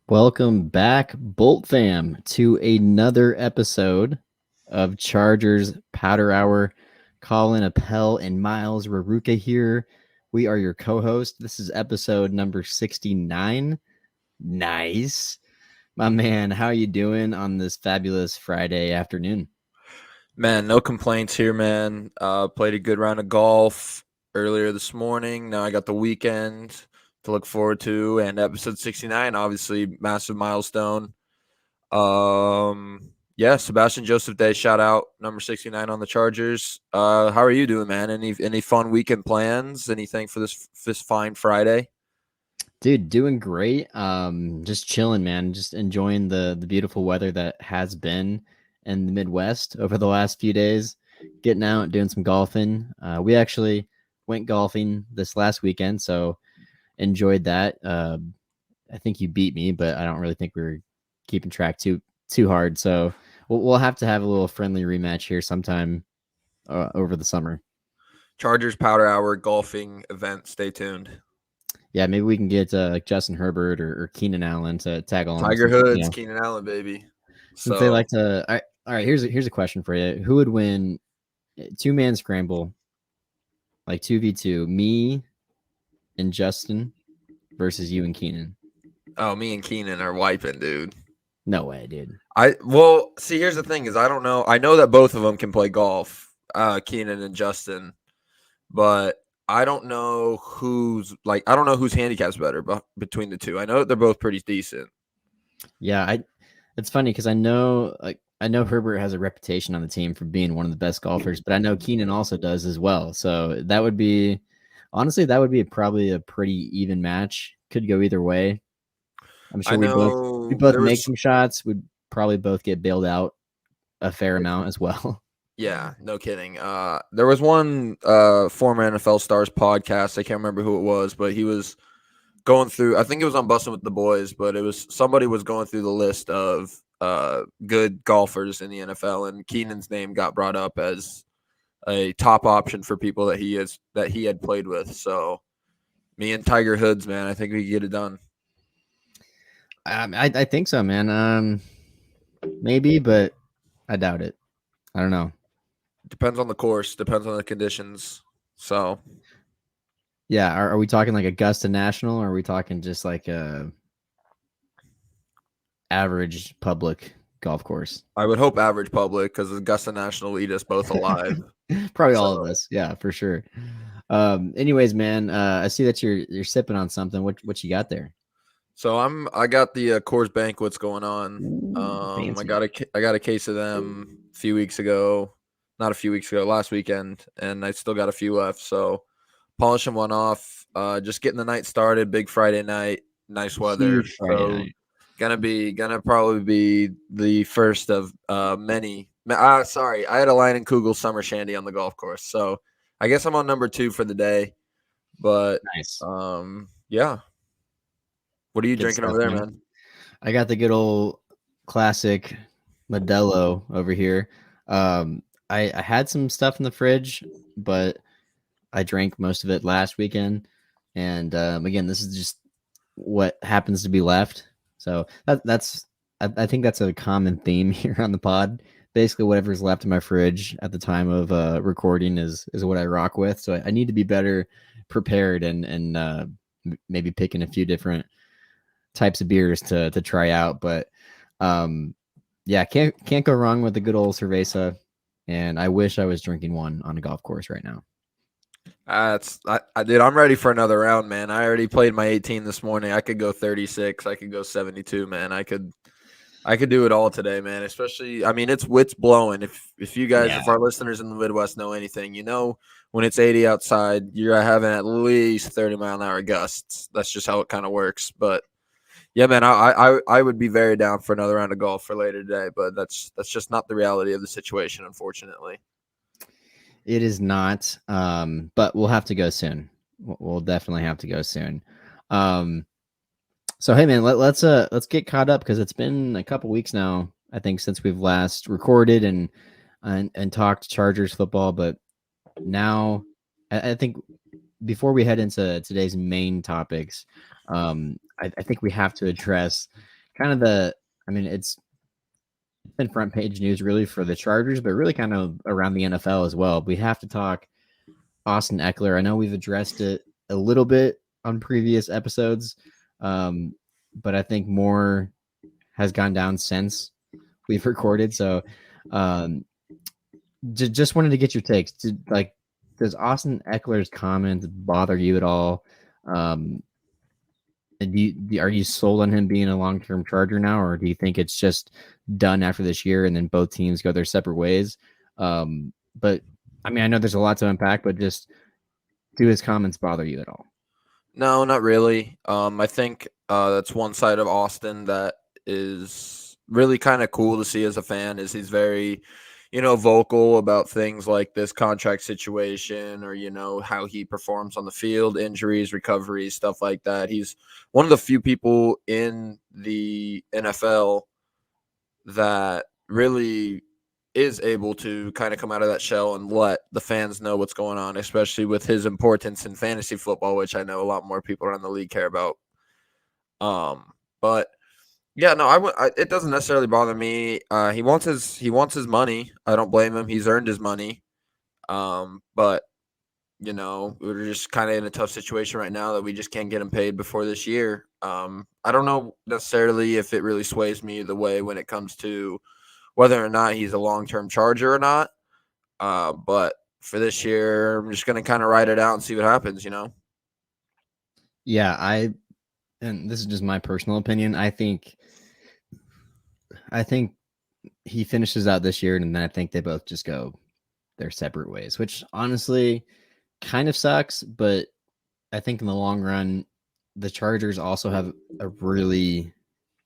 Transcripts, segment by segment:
Welcome back, Bolt fam, to another episode of Chargers Powder Hour. Colin Appel and Miles Raruka here. We are your co-host. This is episode number 69. Nice. My man, how you doing on this fabulous Friday afternoon? Man, no complaints here, man. Played a good round of golf earlier this morning. Now I got the weekend to look forward to, and episode 69, obviously massive milestone. Yeah, Sebastian Joseph Day, shout out number 69 on the Chargers. How are you doing, man? Any fun weekend plans? Anything for this fine Friday? Dude, doing great. Just chilling, man. Just enjoying the beautiful weather that has been in the Midwest over the last few days. Getting out, doing some golfing. We actually went golfing this last weekend, so enjoyed that. I think you beat me, but I don't really think we were keeping track too hard. So we'll have to have a little friendly rematch here sometime over the summer. Chargers Powder Hour golfing event. Stay tuned. Yeah, maybe we can get Justin Herbert or Keenan Allen to tag along. Tiger Since, Hoods, Keenan Allen, baby. since they So like to. All right. Here's a question for you. Who would win two-man scramble, like 2v2? Me and Justin versus you and Keenan. Oh, me and Keenan are wiping, dude. No way, dude. Well, see, here's the thing: is I don't know. I know that both of them can play golf, Keenan and Justin, but I don't know I don't know whose handicap's better between the two. I know that they're both pretty decent. Yeah, it's funny because I know Herbert has a reputation on the team for being one of the best golfers, but I know Keenan also does as well. So that would be honestly probably a pretty even match. Could go either way. I'm I sure we know both there make was some shots. We'd probably both get bailed out a fair amount as well. yeah, no kidding. There was one former NFL Stars podcast. I can't remember who it was, but he was going through. I think it was on Bussin' with the Boys, but it was somebody was going through the list of good golfers in the NFL, and Keenan's name got brought up as a top option for people that he had played with. So me and Tiger Hoods, man, I think we can get it done. I think so, man. Maybe, but I doubt it. I don't know. Depends on the course, depends on the conditions. So Yeah, are we talking like Augusta National, or are we talking just like a average public golf course? I would hope average public because Augusta National lead us both alive. Probably all of So us. Yeah, for sure. Anyways, man, I see that you're sipping on something. What you got there? I got the Coors Banquets going on. Ooh, fancy. I got a case of them a few weeks ago, not a few weeks ago, last weekend, and I still got a few left. So polishing one off, just getting the night started. Big Friday night, nice weather. Huge Friday So night. gonna probably be the first of many. Sorry, I had a Line and Kugel summer shandy on the golf course. So I guess I'm on number 2 for the day. But Nice. yeah. What are you Good drinking stuff, over there, man. man? I got the good old classic Modelo over here. I had some stuff in the fridge, but I drank most of it last weekend. And again, this is just what happens to be left. So I think that's a common theme here on the pod. Basically, whatever's left in my fridge at the time of recording is what I rock with. So I need to be better prepared and maybe picking a few different types of beers to try out. But um, yeah, can't go wrong with the good old cerveza. And I wish I was drinking one on a golf course right now. Dude, I'm ready for another round, man. I already played my 18 this morning. I could go 36. I could go 72, man. I could do it all today, man. Especially, I mean, it's blowing. If you guys, Yeah, if our listeners in the Midwest know anything, you know when it's 80 outside, you're having at least 30-mile-an-hour gusts. That's just how it kind of works. But yeah, man, I would be very down for another round of golf for later today. But that's just not the reality of the situation, unfortunately. it is not. But we'll have to go soon. We'll definitely have to go soon. Um, so hey man, let's get caught up because it's been a couple weeks now, I think, since we've last recorded and talked Chargers football. But now I think before we head into today's main topics, I think we have to address kind of the. I mean, it's been front page news really for the Chargers, but really kind of around the NFL as well. We have to talk Austin Eckler. I know we've addressed it a little bit on previous episodes, um, but I think more has gone down since we've recorded. So, um, just wanted to get your takes. Does Austin Eckler's comments bother you at all? Um, are you sold on him being a long term Charger now, or do you think it's just done after this year and then both teams go their separate ways? But I mean, I know there's a lot to unpack, but just do his comments bother you at all? No, not really. I think that's one side of Austin that is really kind of cool to see as a fan. Is he's very, vocal about things like this contract situation, or how he performs on the field, injuries, recoveries, stuff like that. He's one of the few people in the NFL that really is able to kind of come out of that shell and let the fans know what's going on, especially with his importance in fantasy football, which I know a lot more people around the league care about. But yeah, no, it doesn't necessarily bother me. He wants his money. I don't blame him. He's earned his money. But we're just kind of in a tough situation right now that we just can't get him paid before this year. I don't know necessarily if it really sways me the way when it comes to whether or not he's a long-term Charger or not. But for this year, I'm just going to kind of ride it out and see what happens. Yeah, and this is just my personal opinion. I think he finishes out this year, and then I think they both just go their separate ways, which honestly kind of sucks. But I think in the long run, the Chargers also have a really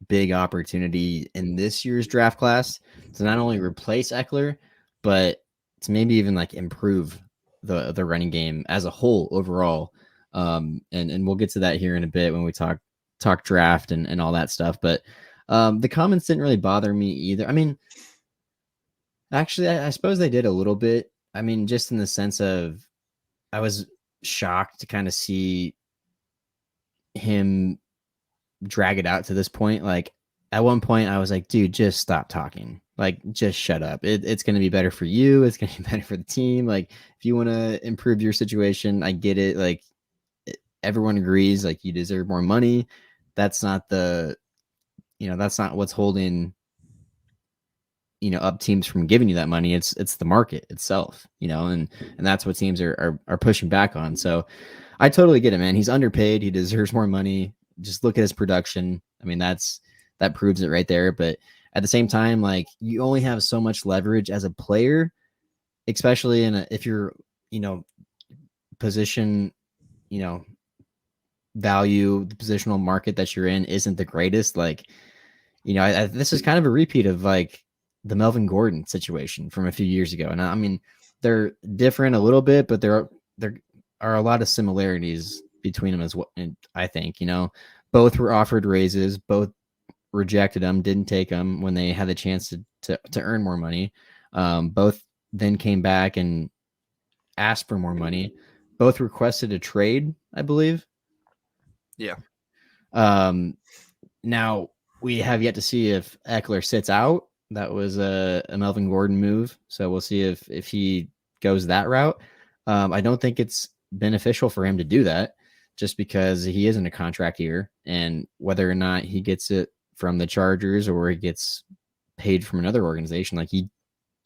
big opportunity in this year's draft class to not only replace Eckler, but to maybe even like improve the running game as a whole overall. And we'll get to that here in a bit when we talk draft and all that stuff. But the comments didn't really bother me either. I mean, actually, I suppose they did a little bit. I mean, just in the sense of I was shocked to kind of see him drag it out to this point. Like at one point, I was like, dude, just stop talking. Like, just shut up. It's going to be better for you. It's going to be better for the team. Like, if you want to improve your situation, I get it. Like, everyone agrees, like, you deserve more money. That's not that's not what's holding, up teams from giving you that money. It's the market itself, and that's what teams are pushing back on. So I totally get it, man. He's underpaid. He deserves more money. Just look at his production. I mean, that proves it right there. But at the same time, like, you only have so much leverage as a player, especially if you're, position, you know, value, the positional market that you're in isn't the greatest. Like, this is kind of a repeat of like the Melvin Gordon situation from a few years ago. And I mean, they're different a little bit, but there are a lot of similarities between them as well. And I think, both were offered raises, both rejected them, didn't take them when they had the chance to earn more money. Both then came back and asked for more money. Both requested a trade, I believe. Yeah. Um, Now we have yet to see if Eckler sits out. That was a Melvin Gordon move, so we'll see if he goes that route. I don't think it's beneficial for him to do that, just because he is in a contract year, and whether or not he gets it from the Chargers or he gets paid from another organization, like, you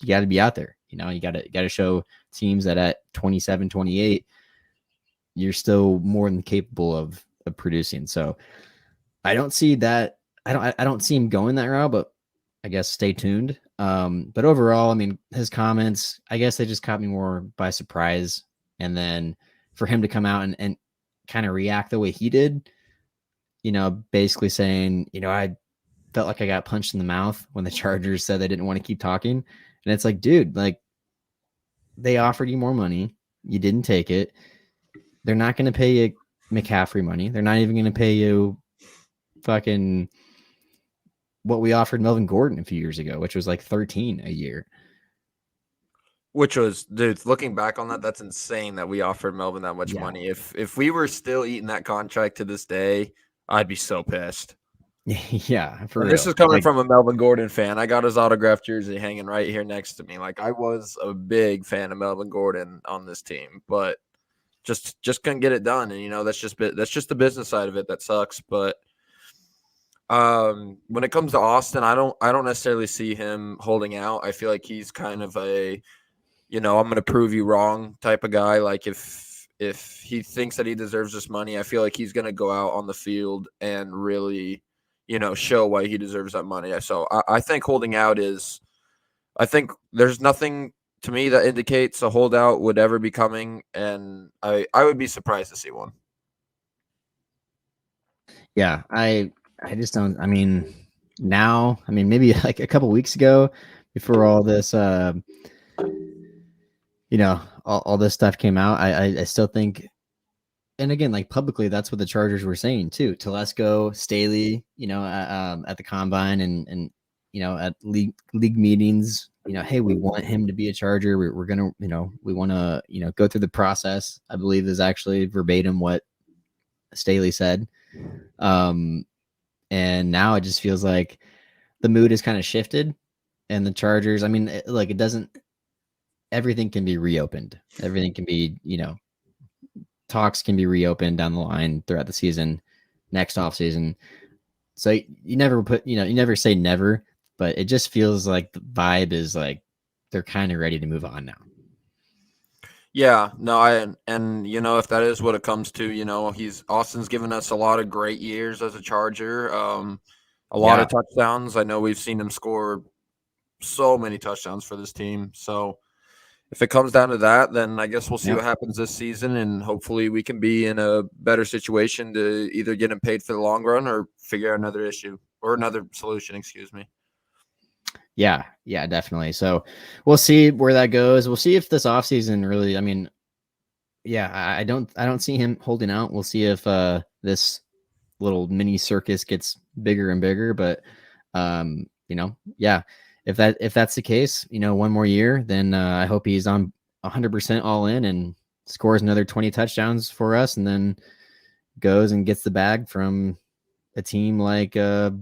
got to be out there. You got to show teams that at 27, 28, you're still more than capable of producing. So I don't see that. I don't see him going that route, but I guess stay tuned. But overall, I mean, his comments, I guess they just caught me more by surprise. And then for him to come out and kind of react the way he did, basically saying, I felt like I got punched in the mouth when the Chargers said they didn't want to keep talking. And it's like, dude, like, they offered you more money. You didn't take it. They're not going to pay you McCaffrey money. They're not even going to pay you fucking what we offered Melvin Gordon a few years ago, which was like 13 a year. Which was, dude, looking back on that, that's insane that we offered Melvin that much Yeah. money. If we were still eating that contract to this day, I'd be so pissed. Yeah, for And this real. is coming Like, from a Melvin Gordon fan. I got his autographed jersey hanging right here next to me. Like I was a big fan of Melvin Gordon on this team, but just couldn't get it done. And that's just the business side of it that sucks. But when it comes to Austin, I don't necessarily see him holding out. I feel like he's kind of a I'm going to prove you wrong type of guy. Like if he thinks that he deserves this money, I feel like he's going to go out on the field and really, show why he deserves that money. So I think holding out is, I think there's nothing to me that indicates a holdout would ever be coming, and I would be surprised to see one. yeah, I just don't. I mean, now, I mean, maybe like a couple weeks ago, before all this, all this stuff came out, I still think, and again, like publicly, that's what the Chargers were saying too. Telesco, Staley, at the combine and at league meetings, hey, we want him to be a Charger. We're gonna, we want to, go through the process. I believe is actually verbatim what Staley said. Um, and now it just feels like the mood has kind of shifted, and the Chargers. I mean, like it doesn't. Everything can be reopened. Everything can be, talks can be reopened down the line throughout the season, next off season. So you never put, you never say never, but it just feels like the vibe is like they're kind of ready to move on now. Yeah, no, and if that is what it comes to, he's Austin's given us a lot of great years as a Charger, a lot of Yeah. touchdowns. I know we've seen him score so many touchdowns for this team. So if it comes down to that, then I guess we'll see Yep. what happens this season, and hopefully we can be in a better situation to either get him paid for the long run or figure out another issue or another solution. Excuse me. Yeah. Yeah, definitely. So we'll see where that goes. We'll see if this offseason really, I mean, yeah, I don't see him holding out. We'll see if this little mini circus gets bigger and bigger, but yeah, if that's the case, one more year, then I hope he's on 100% all in and scores another 20 touchdowns for us, and then goes and gets the bag from a team like the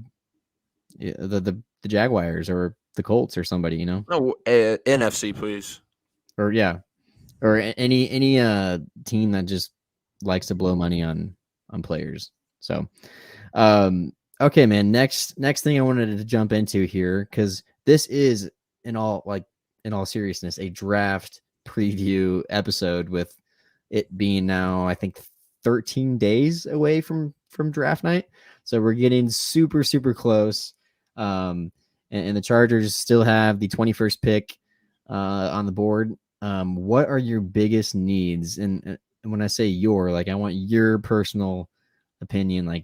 Jaguars or the Colts or somebody, No, NFC, please. or yeah, or any team that just likes to blow money on players. So Um, okay, man. Next thing I wanted to jump into here, because this is in all seriousness, a draft preview episode with it being now, I think, 13 days away from draft night. So we're getting super, super close. And the Chargers still have the 21st pick on the board. What are your biggest needs? And when I say your, like, I want your personal opinion, like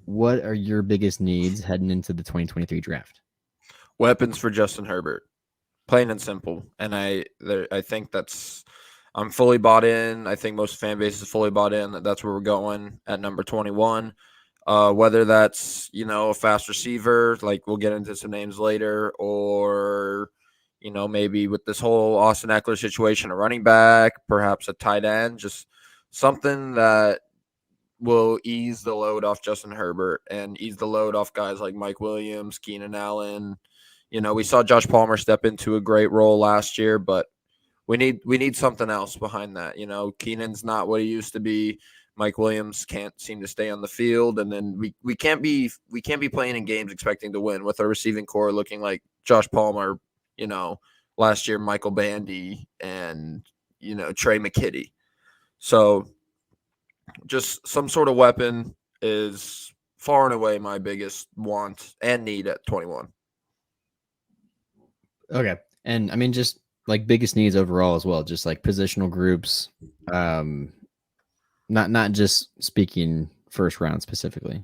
what are your biggest needs heading into the 2023 draft? Weapons for Justin Herbert, plain and simple. And I think I'm fully bought in. I think most fan base is fully bought in that that's where we're going at number 21. Whether that's a fast receiver, like we'll get into some names later, or maybe with this whole Austin Eckler situation, a running back, perhaps a tight end, just something that will ease the load off Justin Herbert and ease the load off guys like Mike Williams, Keenan Allen. We saw Josh Palmer step into a great role last year, but we need something else behind that. Keenan's not what he used to be. Mike Williams can't seem to stay on the field, and then we can't be playing in games expecting to win with our receiving core looking like Josh Palmer, last year Michael Bandy and Trey McKitty. So just some sort of weapon is far and away my biggest want and need at 21. Okay. And I mean, just like biggest needs overall as well, just like positional groups, um, not just speaking first round specifically.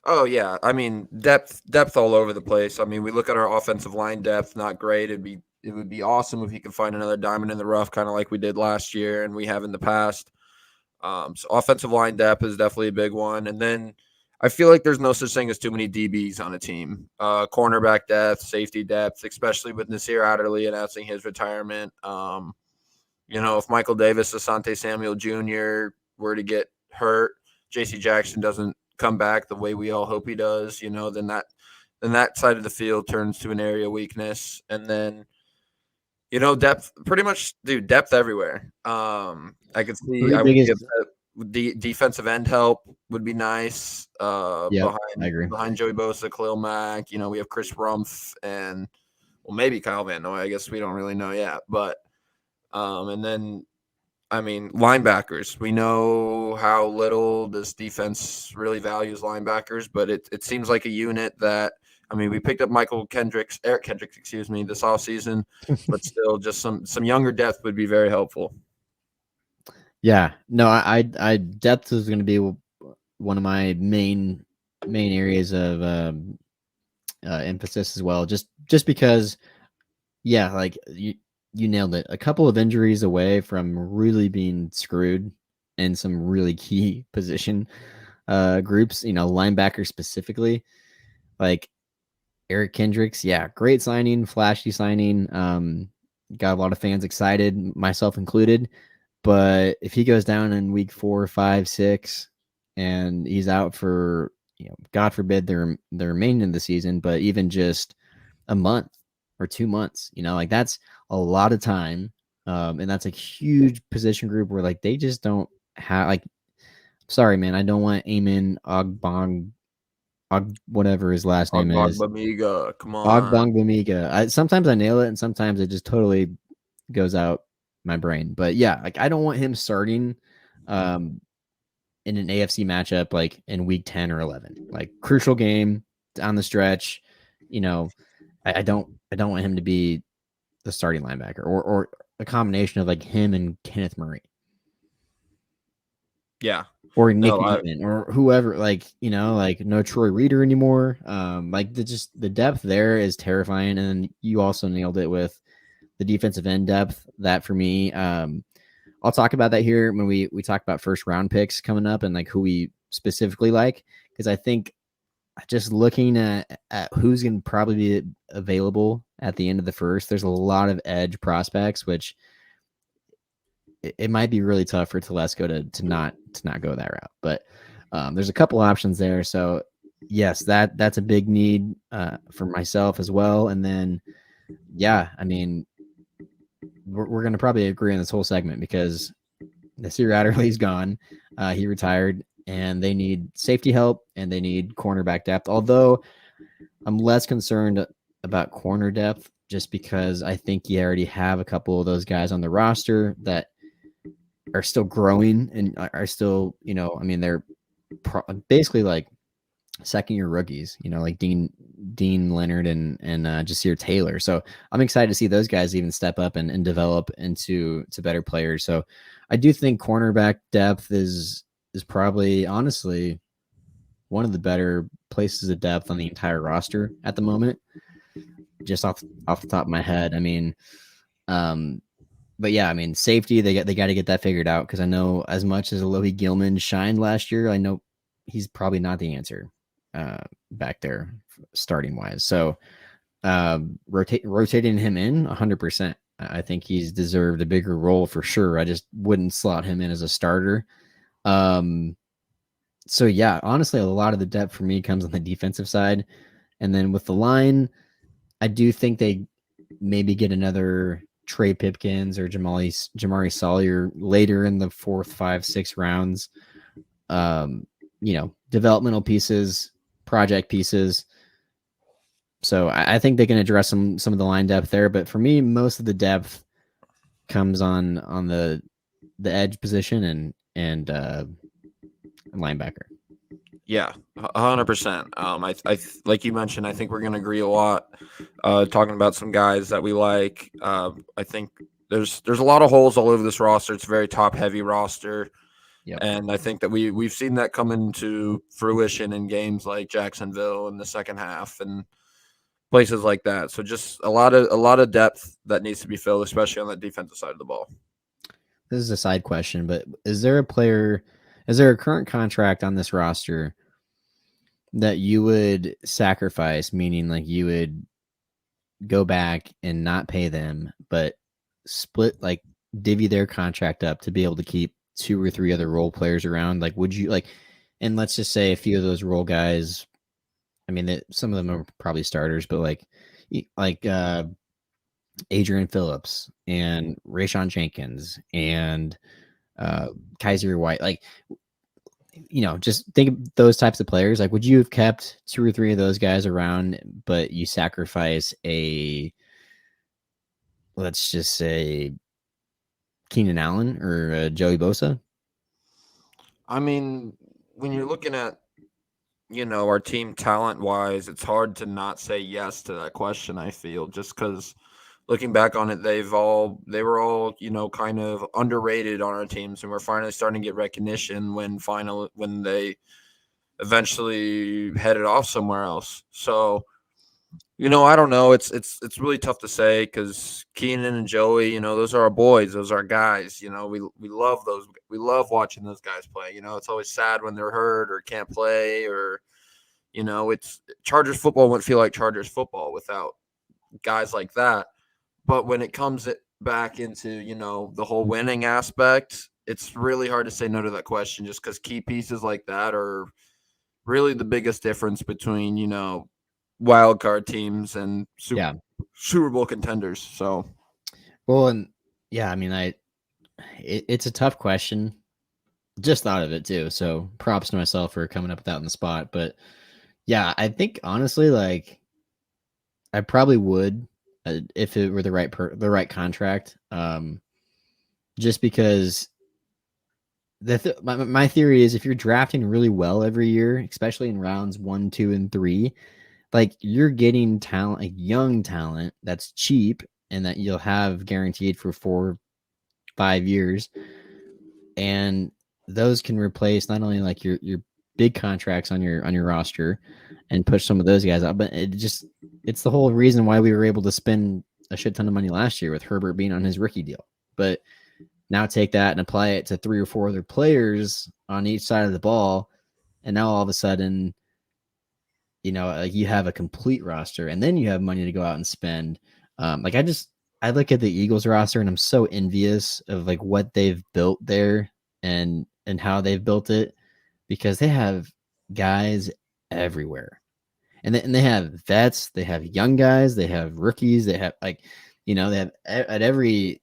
Oh yeah, I mean depth all over the place. I mean, we look at our offensive line depth, not great. It would be awesome if he could find another diamond in the rough, kind of like we did last year and we have in the past. So offensive line depth is definitely a big one, and then I feel like there's no such thing as too many DBs on a team. Cornerback depth, safety depth, especially with Nasir Adderley announcing his retirement. If Michael Davis, Asante Samuel Jr. were to get hurt, J.C. Jackson doesn't come back the way we all hope he does, then that side of the field turns to an area weakness, and then depth, pretty much, dude, depth everywhere. I could see Three I would be biggest. upset with the defensive end help would be nice. Yep, I agree. Behind Joey Bosa, Khalil Mack, we have Chris Rumpf and maybe Kyle Van Noy. I guess we don't really know yet, but and then I mean, linebackers. We know how little this defense really values linebackers, but it seems like a unit that, I mean, we picked up Eric Kendricks, excuse me, this offseason, but still just some younger depth would be very helpful. Yeah, no, I depth is going to be one of my main areas of emphasis as well. Just because, yeah, like you nailed it. A couple of injuries away from really being screwed in some really key position groups. Linebacker specifically, like Eric Kendricks. Yeah, great signing, flashy signing. Got a lot of fans excited, myself included. But if he goes down in week 4, 5, 6, and he's out for, God forbid, the remaining of the season, but even just a month or 2 months, like that's a lot of time. And that's a huge position group where like they just don't have like. Sorry, man, I don't want Amen Ogbong, whatever his last name is. Bamiga, come on. Ogbongbemiga. Sometimes I nail it, and sometimes it just totally goes out my brain. But yeah, like I don't want him starting um in an AFC matchup like in week 10 or 11. Like crucial game down the stretch. I don't want him to be the starting linebacker or a combination of like him and Kenneth Murray. Yeah. Or Nick No, Niemann or whoever, like, like no Troy Reader anymore. Like the depth there is terrifying. And you also nailed it with the defensive end depth. That for me, I'll talk about that here when we talk about first round picks coming up and like who we specifically like, because I think just looking at who's going to probably be available at the end of the first, there's a lot of edge prospects, which it might be really tough for Telesco to not go that route. But there's a couple options there. So yes, that's a big need for myself as well. And then yeah, I mean, we're going to probably agree on this whole segment because Nasir Adderley's gone. He retired, and they need safety help and they need cornerback depth. Although I'm less concerned about corner depth just because I think you already have a couple of those guys on the roster that are still growing and are still, I mean, they're basically like second-year rookies, like Dean Leonard and Jasir Taylor. So I'm excited to see those guys even step up and develop into better players. So I do think cornerback depth is probably honestly one of the better places of depth on the entire roster at the moment. Just off the top of my head, I mean, but yeah, I mean, safety they got to get that figured out because I know as much as Alohi Gilman shined last year, I know he's probably not the answer back there starting wise. So rotating him in 100%. I think he's deserved a bigger role for sure. I just wouldn't slot him in as a starter. So yeah, honestly, a lot of the depth for me comes on the defensive side. And then with the line, I do think they maybe get another Trey Pipkins or Jamari Sawyer later in the 4th, 5th, 6th rounds. Developmental pieces, project pieces. So I think they can address some of the line depth there. But for me, most of the depth comes on the edge position and linebacker. Yeah, 100%. Like you mentioned, I think we're going to agree a lot. Talking about some guys that we like. I think there's a lot of holes all over this roster. It's a very top heavy roster. Yep. And I think that we've seen that come into fruition in games like Jacksonville in the second half and places like that. So just a lot of depth that needs to be filled, especially on the defensive side of the ball. This is a side question, but is there a current contract on this roster that you would sacrifice, meaning like you would go back and not pay them, but split, like divvy their contract up to be able to keep 2 or 3 other role players around? Like, would you like And let's just say a few of those role guys. I mean, some of them are probably starters, but like Adrian Phillips and Rayshawn Jenkins and Kaiser White, like just think of those types of players. Like, would you have kept two or three of those guys around, but you sacrifice let's just say, Keenan Allen or Joey Bosa? I mean, when you're looking at our team talent wise, it's hard to not say yes to that question. I feel just because looking back on it, they were all kind of underrated on our teams, and we're finally starting to get recognition when they eventually headed off somewhere else. So I don't know. It's really tough to say because Keenan and Joey, those are our boys, those are our guys. We love those. We love watching those guys play. It's always sad when they're hurt or can't play, or it's Chargers football wouldn't feel like Chargers football without guys like that. But when it comes back into the whole winning aspect, it's really hard to say no to that question, just because key pieces like that are really the biggest difference between wild card teams and Yeah. Super Bowl contenders. So, Well, and yeah, I mean, it's a tough question. Just thought of it too. So props to myself for coming up with that on the spot. But yeah, I think honestly, like I probably would if it were the right contract. Just because my theory is if you're drafting really well every year, especially in rounds 1, 2, and 3, like you're getting talent, like young talent that's cheap and that you'll have guaranteed for 4, 5 years, and those can replace not only like your big contracts on your roster and push some of those guys out, but it's the whole reason why we were able to spend a shit ton of money last year with Herbert being on his rookie deal. But now take that and apply it to 3 or 4 other players on each side of the ball, and now all of a sudden, you have a complete roster, and then you have money to go out and spend. I look at the Eagles roster, and I'm so envious of like what they've built there and how they've built it, because they have guys everywhere, and they have vets, they have young guys, they have rookies, they have they have at every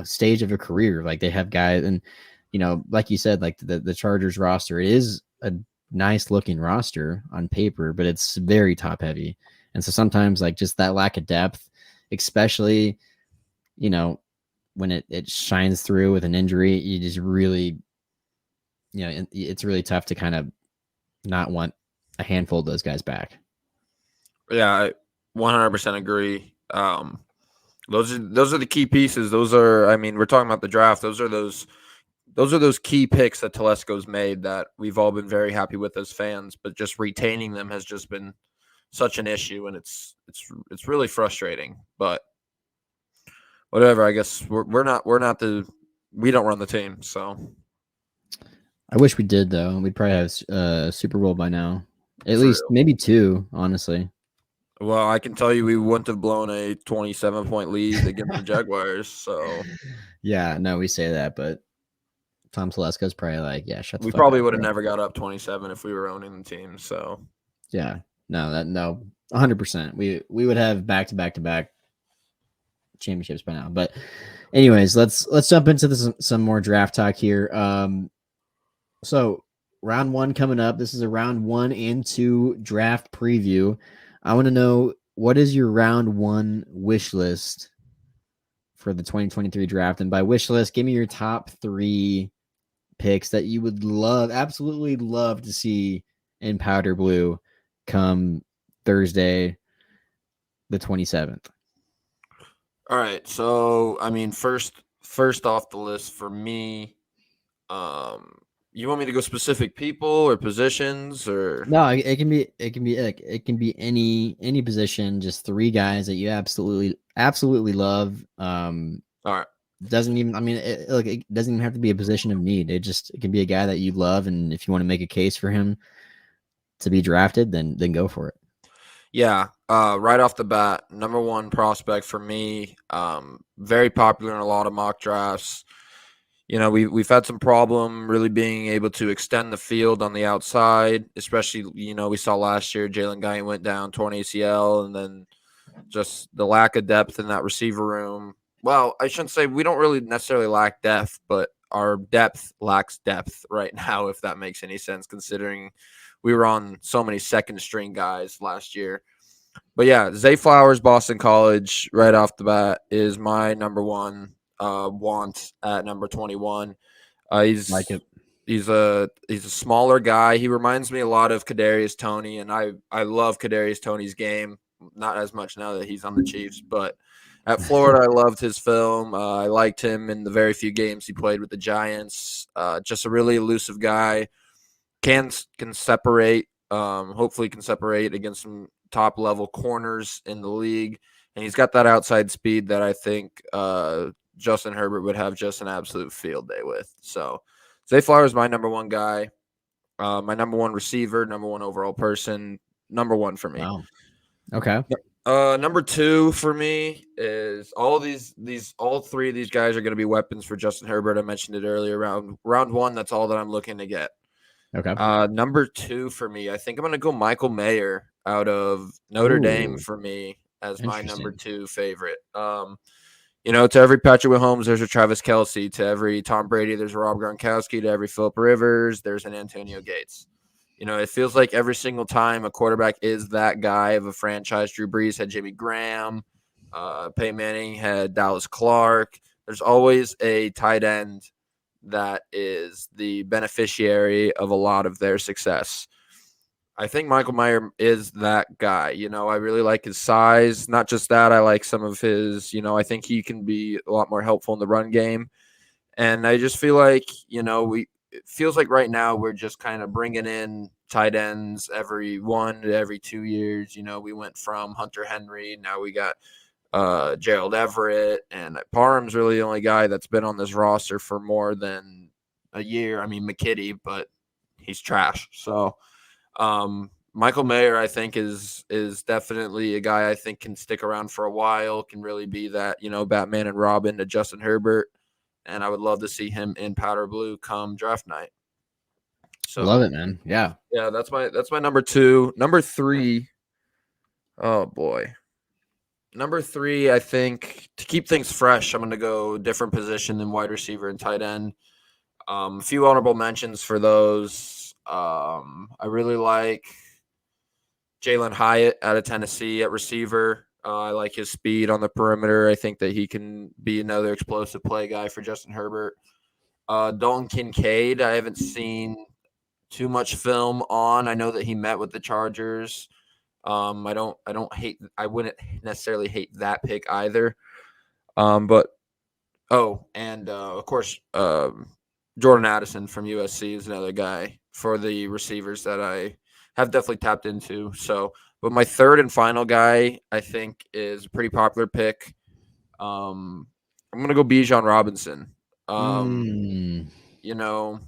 stage of a career. Like they have guys, and like you said, like the Chargers roster, it is a nice looking roster on paper, but it's very top heavy. And so sometimes like just that lack of depth, especially, when it shines through with an injury, you just really, it's really tough to kind of not want a handful of those guys back. yeah, I 100% agree. Those are the key pieces. Those are, I mean, we're talking about the draft. Those are those key picks that Telesco's made that we've all been very happy with as fans, but just retaining them has just been such an issue, and it's really frustrating. But whatever, I guess we don't run the team, so I wish we did though. We'd probably have a Super Bowl by now, at for least real. maybe two, honestly. Well, I can tell you we wouldn't have blown a 27-point lead against the Jaguars, so Yeah, no, we say that, but Tom Telesco's probably like, yeah, shut the we fuck probably up, would have bro. never got up 27 if we were owning the team. So Yeah, no, 100%. We would have back to back to back championships by now. But anyways, let's jump into some more draft talk here. So round 1 coming up. This is a round 1 and 2 draft preview. I want to know, what is your round 1 wish list for the 2023 draft? And by wish list, give me your top 3 picks that you would absolutely love to see in powder blue come Thursday, the 27th. all right, so I mean, first off the list for me, you want me to go specific people or positions or No, it can be any position, just 3 guys that you absolutely love. all right. Doesn't even, I mean, look, it doesn't even have to be a position of need. It can be a guy that you love, and if you want to make a case for him to be drafted, then go for it. Yeah, right off the bat, number one prospect for me, very popular in a lot of mock drafts. we've had some problem really being able to extend the field on the outside, especially we saw last year Jalen Guy went down, torn ACL, and then just the lack of depth in that receiver room. Well, I shouldn't say we don't really necessarily lack depth, but our depth lacks depth right now, if that makes any sense, considering we were on so many second string guys last year. But yeah, Zay Flowers, Boston College, right off the bat, is my number one want at number 21. Uh, Like he's it. he's a smaller guy. He reminds me a lot of Kadarius Toney, and I love Kadarius Toney's game. Not as much now that he's on the Chiefs, but at Florida, I loved his film. I liked him in the very few games he played with the Giants. Just a really elusive guy. Can separate. Hopefully, can separate against some top level corners in the league, and he's got that outside speed that I think Justin Herbert would have just an absolute field day with. So, Zay Flowers is my number one guy, my number one receiver, number one overall person, number one for me. Wow. Okay. Number two for me is all three of these guys are going to be weapons for Justin Herbert. I mentioned it earlier. Round one, that's all that I'm looking to get. Okay. Number two for me, I think I'm going to go Michael Mayer out of Notre Dame Ooh, for me as my number interesting. two favorite. To every Patrick Mahomes, there's a Travis Kelce. To every Tom Brady, there's a Rob Gronkowski. To every Philip Rivers, there's an Antonio Gates. It feels like every single time a quarterback is that guy of a franchise. Drew Brees had Jimmy Graham. Peyton Manning had Dallas Clark. There's always a tight end that is the beneficiary of a lot of their success. I think Michael Mayer is that guy. I really like his size. Not just that, I like some of his, I think he can be a lot more helpful in the run game. And I just feel like, it feels like right now we're just kind of bringing in tight ends every 1 to every 2 years. We went from Hunter Henry, now we got Gerald Everett, and Parham's really the only guy that's been on this roster for more than a year. I mean, McKitty, but he's trash. So, Michael Mayer, I think, is definitely a guy I think can stick around for a while, can really be that, Batman and Robin to Justin Herbert. And I would love to see him in powder blue come draft night. Love So it, man. Yeah. yeah, that's my number two. Number three, oh boy. Number three, I think to keep things fresh, I'm gonna go different position than wide receiver and tight end. A few honorable mentions for those. I really like Jalen Hyatt out of Tennessee at receiver. I like his speed on the perimeter. I think that he can be another explosive play guy for Justin Herbert. Dalton Kincaid, I haven't seen too much film on. I know that he met with the Chargers. I wouldn't necessarily hate that pick either. But and of course, Jordan Addison from USC is another guy for the receivers that I have definitely tapped into. So, but my third and final guy, I think, is a pretty popular pick. I'm gonna go Bijan Robinson. Um, Mm, you know,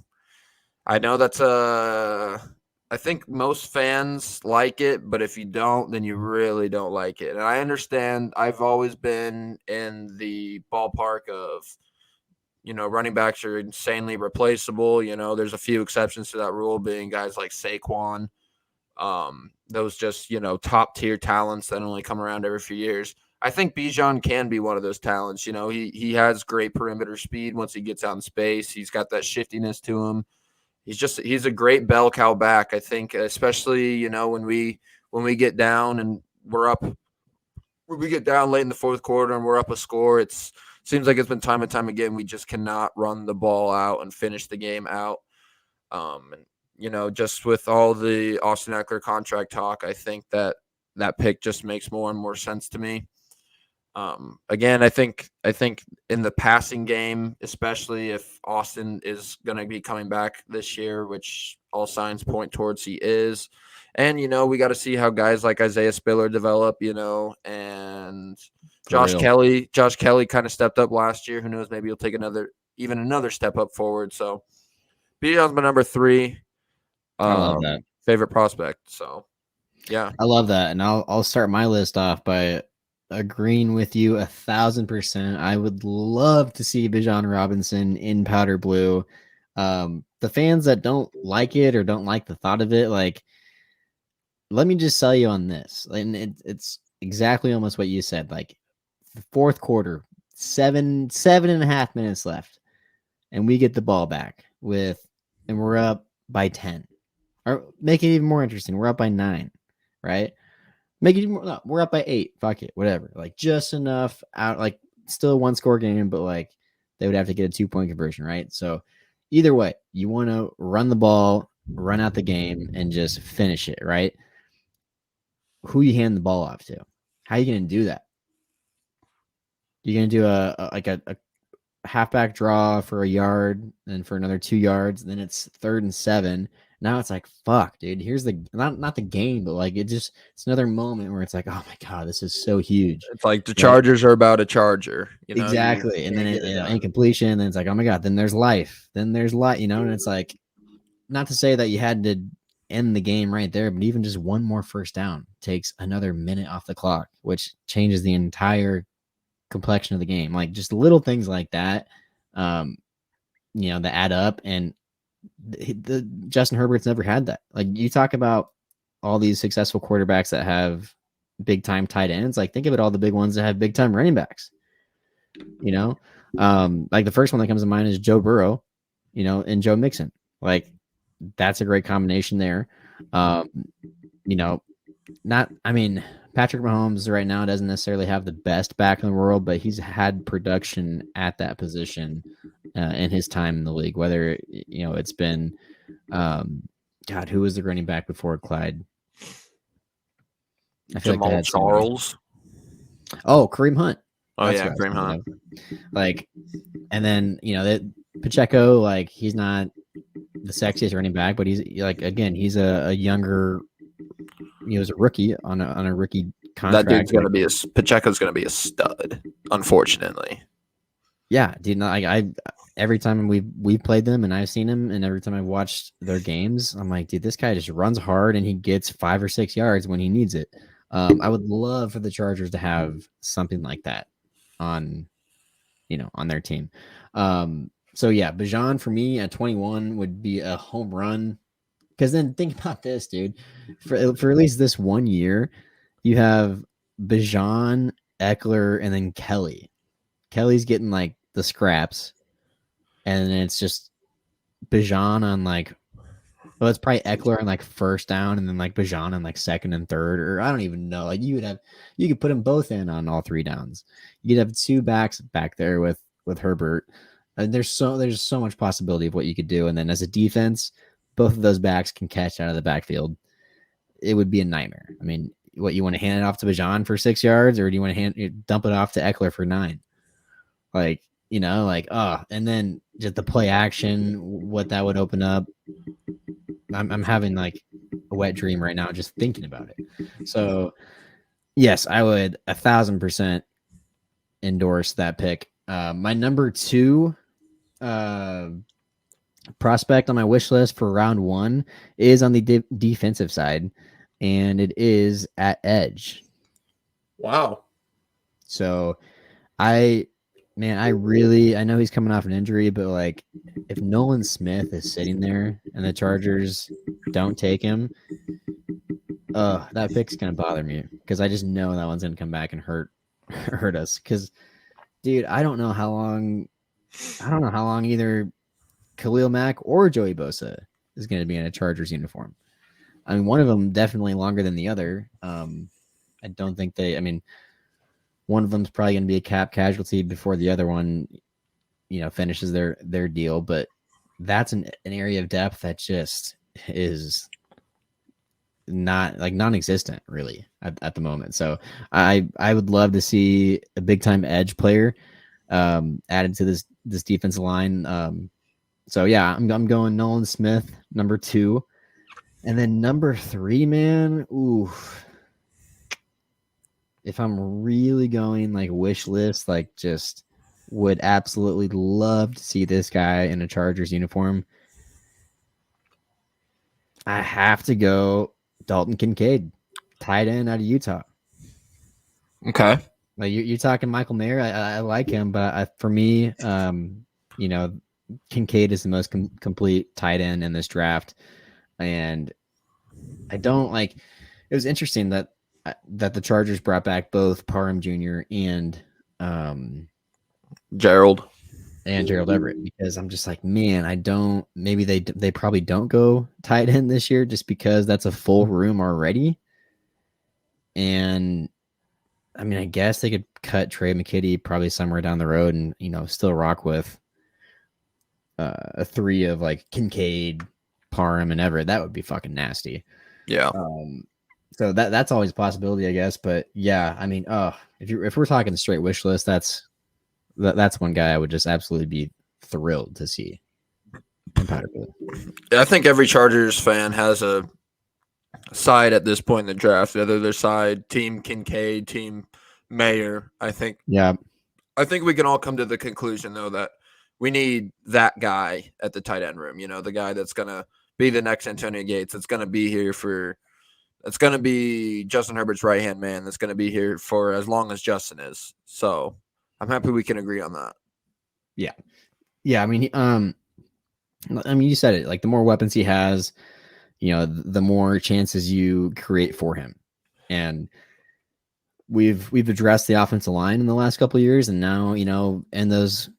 I know that's a. I think most fans like it, but if you don't, then you really don't like it. And I understand. I've always been in the ballpark of running backs are insanely replaceable. There's a few exceptions to that rule, being guys like Saquon. Those just top tier talents that only come around every few years. I think Bijan can be one of those talents. He has great perimeter speed once he gets out in space. He's got that shiftiness to him. He's a great bell cow back. I think, especially when we get down and we're up, when we get down late in the fourth quarter and we're up a score. It's seems like it's been time and time again. We just cannot run the ball out and finish the game out. And just with all the Austin Eckler contract talk, I think that pick just makes more and more sense to me. Again, I think in the passing game, especially if Austin is going to be coming back this year, which all signs point towards he is, and we got to see how guys like Isaiah Spiller develop, and for real. Josh Kelly kind of stepped up last year. Who knows? Maybe he'll take another step up forward. So Bijan's my number three I love that. favorite prospect. So yeah, I love that. And I'll start my list off by agreeing with you 1,000%. I would love to see Bijan Robinson in powder blue. The fans that don't like it or don't like the thought of it, like, let me just sell you on this. And it's exactly almost what you said. Like, the fourth quarter, 7.5 minutes left, and we get the ball back and we're up by 10. Or make it even more interesting. We're up by 9, right? Make it even more. No, we're up by 8. Fuck it, whatever. Like, just enough out. Like, still a 1-score game, but like they would have to get a 2-point conversion, right? So either way, you want to run the ball, run out the game, and just finish it, right? Who you hand the ball off to? How you gonna do that? You're gonna do a halfback draw for a yard, and for another 2 yards. Then it's 3rd and 7. Now it's like, fuck, dude. Here's the not the game, but like it's another moment where it's like, oh my god, this is so huge, It's like the right? Chargers are about a Charger. You Exactly. And then can't get it done. incompletion. Then it's like, oh my god. Then there's life. Then there's light. And it's like, not to say that you had to end the game right there, but even just one more first down takes another minute off the clock, which changes the entire complexion of the game. Like, just little things like that, that add up. And the Justin Herbert's never had that. Like, you talk about all these successful quarterbacks that have big time tight ends. Like, think of it, all the big ones that have big time running backs. Like, the first one that comes to mind is Joe Burrow, and Joe Mixon. Like, that's a great combination there. Um, you know, not, I mean, Patrick Mahomes right now doesn't necessarily have the best back in the world, but he's had production at that position in his time in the league. Whether it's been, God, who was the running back before Clyde? I feel like they Jamal had somebody. Charles. Oh, Kareem Hunt. Oh That's yeah, what I was Kareem thinking Hunt. of. Like, and then that Pacheco, like, he's not the sexiest running back, but he's like, again, he's a younger. He was a rookie on a rookie That dude's contract. gonna Like, be Pacheco's gonna be a stud. Unfortunately, yeah, dude. Like, I every time we played them and I've seen him, and every time I've watched their games, I'm like, dude, this guy just runs hard and he gets 5 or 6 yards when he needs it. I would love for the Chargers to have something like that on on their team. So yeah, Bijan for me at 21 would be a home run. Because then think about this, dude. For at least this 1 year, you have Bijan, Eckler, and then Kelly. Kelly's getting like the scraps, and then it's just Bijan on like, well, it's probably Eckler on like first down, and then like Bijan on like second and third, or I don't even know. Like, you could put them both in on all 3 downs. You could have 2 backs back there with Herbert. And there's so much possibility of what you could do. And then as a defense, both of those backs can catch out of the backfield. It would be a nightmare. I mean, what, you want to hand it off to Bijan for 6 yards, or do you want to dump it off to Eckler for 9? Like, and then just the play action, what that would open up. I'm having like a wet dream right now just thinking about it. So yes, I would 1,000% endorse that pick. My number 2 prospect on my wish list for round 1 is on the defensive side, and it is at edge. wow. So I know he's coming off an injury, but like, if Nolan Smith is sitting there and the Chargers don't take him, that pick's gonna bother me, because I just know that one's gonna come back and hurt us. Because, dude, I don't know how long either Khalil Mack or Joey Bosa is going to be in a Chargers uniform. I mean, one of them definitely longer than the other. I don't think I mean, one of them's probably going to be a cap casualty before the other one, finishes their deal. But that's an area of depth that just is not, like, non-existent really at the moment. So I would love to see a big time edge player added to this defensive line. So yeah, I'm going Nolan Smith, number 2. And then number 3, man, ooh. If I'm really going like wish list, like, just would absolutely love to see this guy in a Chargers uniform, I have to go Dalton Kincaid, tight end out of Utah. Okay. Like you're talking Michael Mayer. I like him, but for me, you know, Kincaid is the most complete tight end in this draft, and I don't like. It was interesting that the Chargers brought back both Parham Jr. Um Gerald. and Gerald Everett because I'm just like, man, I don't. Maybe they probably don't go tight end this year just because that's a full room already, and I mean, I guess they could cut Trey McKitty probably somewhere down the road and, still rock with a three of like Kincaid, Parham, and Everett. That would be fucking nasty. Yeah. So that's always a possibility, I guess. But yeah, I mean, if we're talking straight wish list, that's one guy I would just absolutely be thrilled to see in powder blue. I think every Chargers fan has a side at this point in the draft, whether their side Team Kincaid, Team Mayer. Yeah, I think we can all come to the conclusion though that we need that guy at the tight end room. The guy that's gonna be the next Antonio Gates. That's gonna be here for. That's gonna be Justin Herbert's right hand man. That's gonna be here for as long as Justin is. So I'm happy we can agree on that. yeah, yeah. I mean, you said it. Like the more weapons he has, the more chances you create for him, and we've addressed the offensive line in the last couple of years, and now in those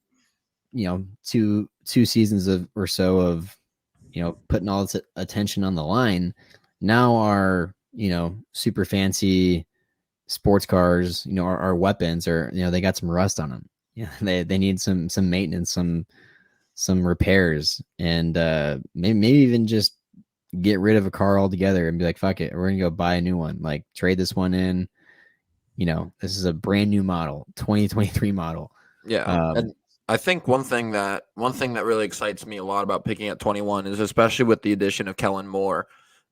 two seasons of or so of putting all this attention on the line, now our super fancy sports cars, our weapons are they got some rust on them. Yeah, they need some maintenance, some repairs, and maybe even just get rid of a car altogether and be like, fuck it, we're gonna go buy a new one, like trade this one in. This is a brand new model, 2023 model. Yeah, and I think one thing that really excites me a lot about picking at 21 is especially with the addition of Kellen Moore.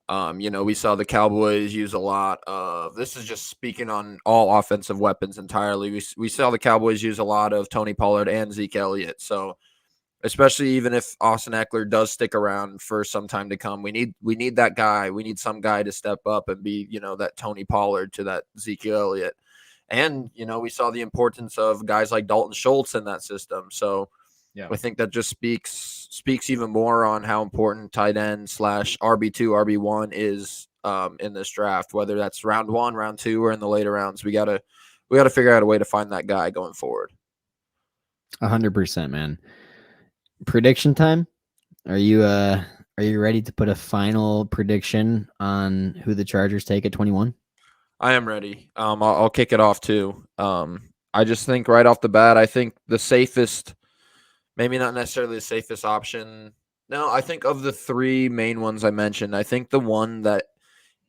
We saw the Cowboys use a lot of. This is just speaking on all offensive weapons entirely. We saw the Cowboys use a lot of Tony Pollard and Zeke Elliott. So especially even if Austin Eckler does stick around for some time to come, we need that guy. We need some guy to step up and be that Tony Pollard to that Zeke Elliott. And, we saw the importance of guys like Dalton Schultz in that system. So yeah, I think that just speaks even more on how important tight end / RB2, RB1 is in this draft, whether that's round 1, round 2, or in the later rounds. We gotta figure out a way to find that guy going forward. 100%, man. Prediction time. Are you ready to put a final prediction on who the Chargers take at 21? I am ready. I'll kick it off too. I just think right off the bat, I think the safest, maybe not necessarily the safest option. No, I think of the three main ones I mentioned, I think the one that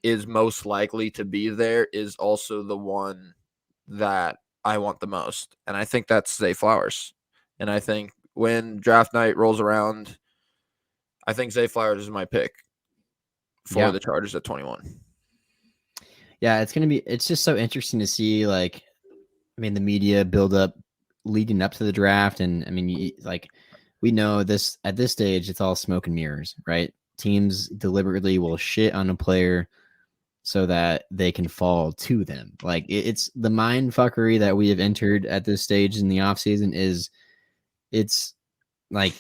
is most likely to be there is also the one that I want the most. And I think that's Zay Flowers. And I think when draft night rolls around, I think Zay Flowers is my pick for the Chargers at 21. Yeah, it's just so interesting to see, like, I mean, the media build up leading up to the draft. And I mean, we know this at this stage, it's all smoke and mirrors, right? Teams deliberately will shit on a player so that they can fall to them. Like it's the mind fuckery that we have entered at this stage in the offseason it's like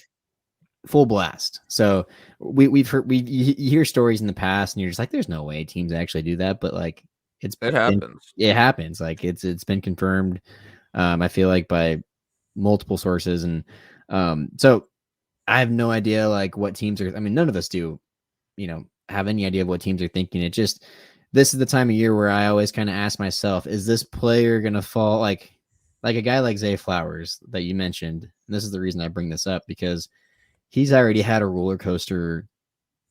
full blast. So we've heard, you hear stories in the past and you're just like, there's no way teams actually do that. But like, it happens. Like it's been confirmed. I feel like by multiple sources. And so I have no idea like what teams are, I mean, none of us do, have any idea of what teams are thinking. This is the time of year where I always kind of ask myself, is this player going to fall like a guy like Zay Flowers that you mentioned? And this is the reason I bring this up, because he's already had a roller coaster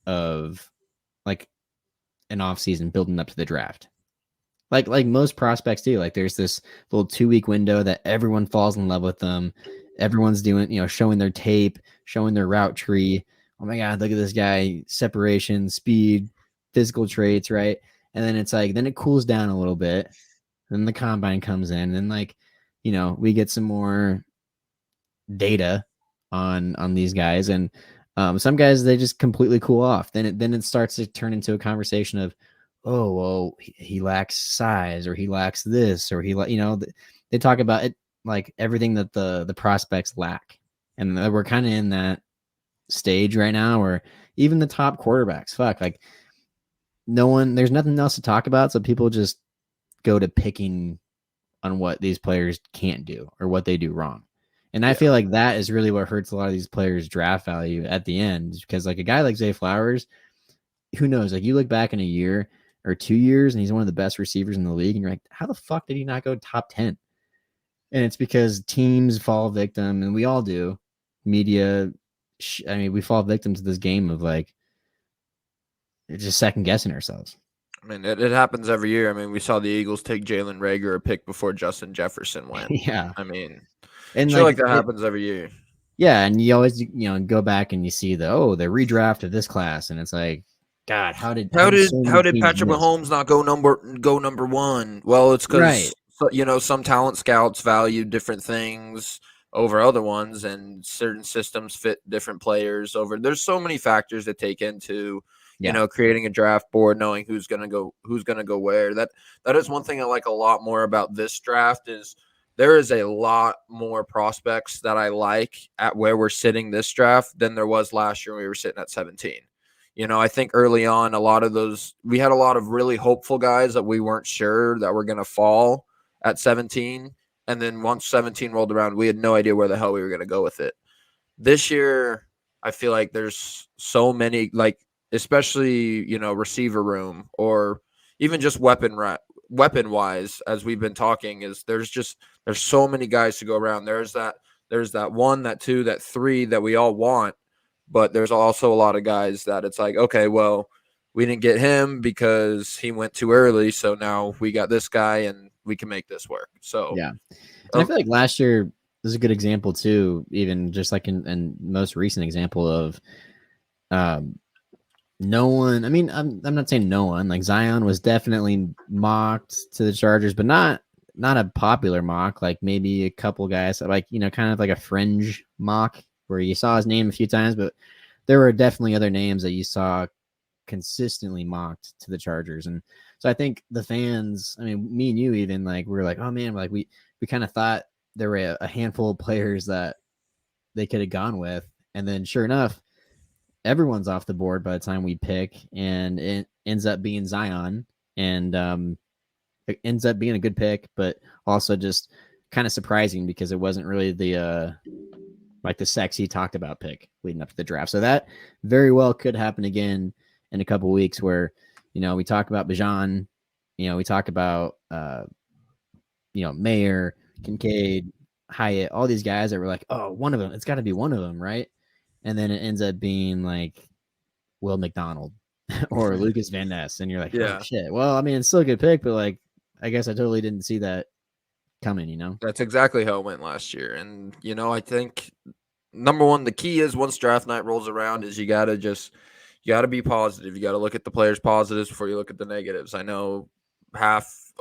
of like an offseason building up to the draft. Like most prospects do. Like there's this little 2-week window that everyone falls in love with them. Everyone's doing, showing their tape, showing their route tree. Oh my God, look at this guy, separation, speed, physical traits, right? And then it's like, then it cools down a little bit. Then the combine comes in, and like, we get some more data on these guys, and some guys, they just completely cool off. Then it starts to turn into a conversation of, oh well, he lacks size, or he lacks this, or they talk about it like everything that the prospects lack, and we're kind of in that stage right now where even the top quarterbacks, fuck, like there's nothing else to talk about, so people just go to picking on what these players can't do or what they do wrong. And I Yeah. feel like that is really what hurts a lot of these players' draft value at the end, because like a guy like Zay Flowers, who knows? Like you look back in a year or 2 years, and he's one of the best receivers in the league, and you're like, how the fuck did he not go top 10? And it's because teams fall victim, and we all do. Media, I mean, we fall victim to this game of like just second guessing ourselves. I mean, it happens every year. I mean, we saw the Eagles take Jalen Rager a pick before Justin Jefferson went. Yeah, I mean, and shit like like that happens every year. yeah, and you always go back and you see the redraft of this class, and it's like, God, how did so How many did teams Patrick miss? Mahomes not go number one? Well, it's because Right. some talent scouts value different things over other ones, and certain systems fit different players over. There's so many factors that take into Yeah. creating a draft board, knowing who's gonna go where. That is one thing I like a lot more about this draft is there is a lot more prospects that I like at where we're sitting this draft than there was last year when we were sitting at 17. I think early on, we had a lot of really hopeful guys that we weren't sure that were going to fall at 17. And then once 17 rolled around, we had no idea where the hell we were going to go with it. This year, I feel like there's so many, like, especially, receiver room or even just weapon wise, as we've been talking, is there's so many guys to go around. There's that one, that two, that three that we all want. But there's also a lot of guys that it's like, okay, well, we didn't get him because he went too early. So now we got this guy and we can make this work. So, Yeah. And I feel like last year is a good example too, even just like in most recent example of um no one. I mean, I'm not saying no one. Like Zion was definitely mocked to the Chargers, but not a popular mock. Like maybe a couple guys, like kind of like a fringe mock where you saw his name a few times, but there were definitely other names that you saw consistently mocked to the Chargers. And so I think the fans, I mean, me and you even, like, we were like, oh man, like we kind of thought there were a handful of players that they could have gone with. And then sure enough, everyone's off the board by the time we pick, and it ends up being Zion. And it ends up being a good pick, but also just kind of surprising because it wasn't really the like the sexy talked about pick leading up to the draft. So that very well could happen again in a couple weeks where, we talk about Bijan, we talk about, Mayer, Kincaid, Hyatt, all these guys that were like, oh, one of them, it's got to be one of them, right? And then it ends up being like Will McDonald or Lucas Van Ness. And you're like, oh, yeah, shit. Well, I mean, it's still a good pick, but like, I guess I totally didn't see that coming. that's exactly how it went last year. And, I think number one, the key is once draft night rolls around is you got to be positive. You got to look at the players' positives before you look at the negatives. I know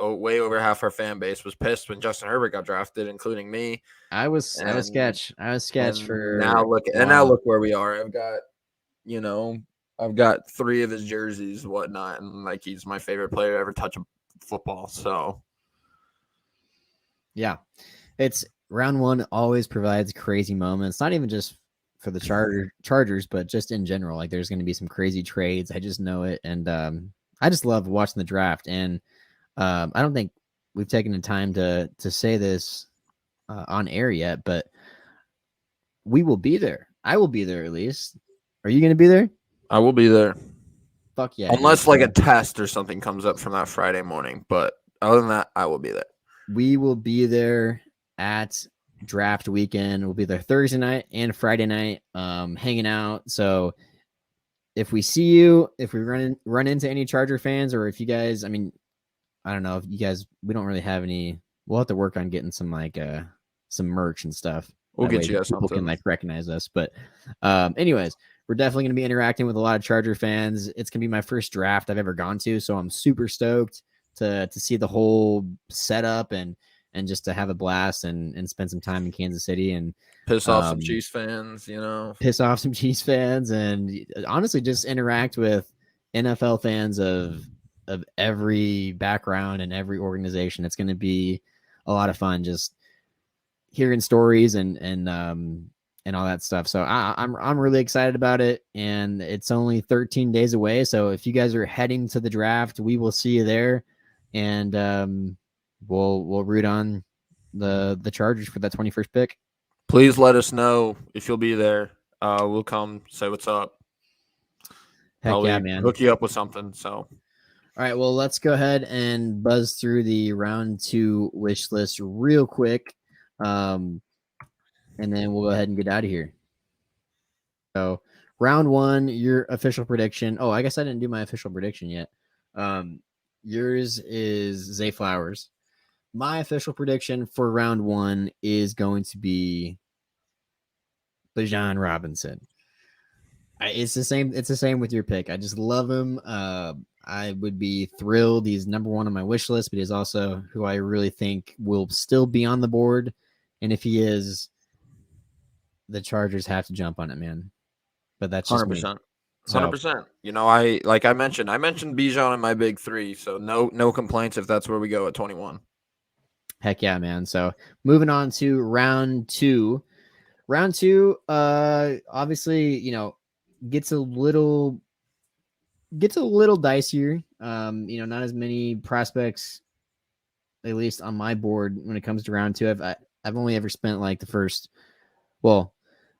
way over half our fan base was pissed when Justin Herbert got drafted, including me. I was And sketch. I was sketch and for now look a and now while. look where we are. I've got 3 of his jerseys, whatnot, and like he's my favorite player to ever touch a football. So Yeah. It's round one always provides crazy moments, not even just for the Chargers, but just in general. Like there's going to be some crazy trades. I just know it. And I just love watching the draft. And I don't think we've taken the time to say this on air yet, but we will be there. I will be there at least. Are you going to be there? I will be there. Fuck yeah, dude. Unless like a test or something comes up from that Friday morning. But other than that, I will be there. We will be there at draft weekend. We'll be there Thursday night and Friday night, hanging out. So if we see you, if we run into any Charger fans, or if you guys, I mean, I don't know if you guys, we don't really have any. We'll have to work on getting some some merch and stuff. We'll That way get you guys people can something. like recognize us. But anyways, we're definitely going to be interacting with a lot of Charger fans. It's going to be my first draft I've ever gone to, so I'm super stoked to see the whole setup and just to have a blast and spend some time in Kansas City and Piss off some Chiefs fans, piss off some Chiefs fans and honestly just interact with NFL fans of every background and every organization. It's going to be a lot of fun just hearing stories and all that stuff. So I'm really excited about it, and it's only 13 days away. So if you guys are heading to the draft, we will see you there, and we'll root on the Chargers for that 21st pick. Please let us know if you'll be there. We'll come say what's up. Heck yeah, Probably man. hook you up with something. So, All right, well, let's go ahead and buzz through the round 2 wish list real quick, and then we'll go ahead and get out of here. So, round 1, your official prediction. Oh, I guess I didn't do my official prediction yet. Yours is Zay Flowers. My official prediction for round 1 is going to be Bijan Robinson. It's the same. It's the same with your pick. I just love him. I would be thrilled. He's number 1 on my wish list, but he's also who I really think will still be on the board. And if he is, the Chargers have to jump on it, man. But that's just me. 100%. So 100%. You know, I mentioned Bijan in my big 3, so no complaints if that's where we go at 21. heck yeah, man. So moving on to round 2. Round 2, obviously, gets a little dicier. Not as many prospects, at least on my board, when it comes to round 2. I've only ever spent like the first. Well,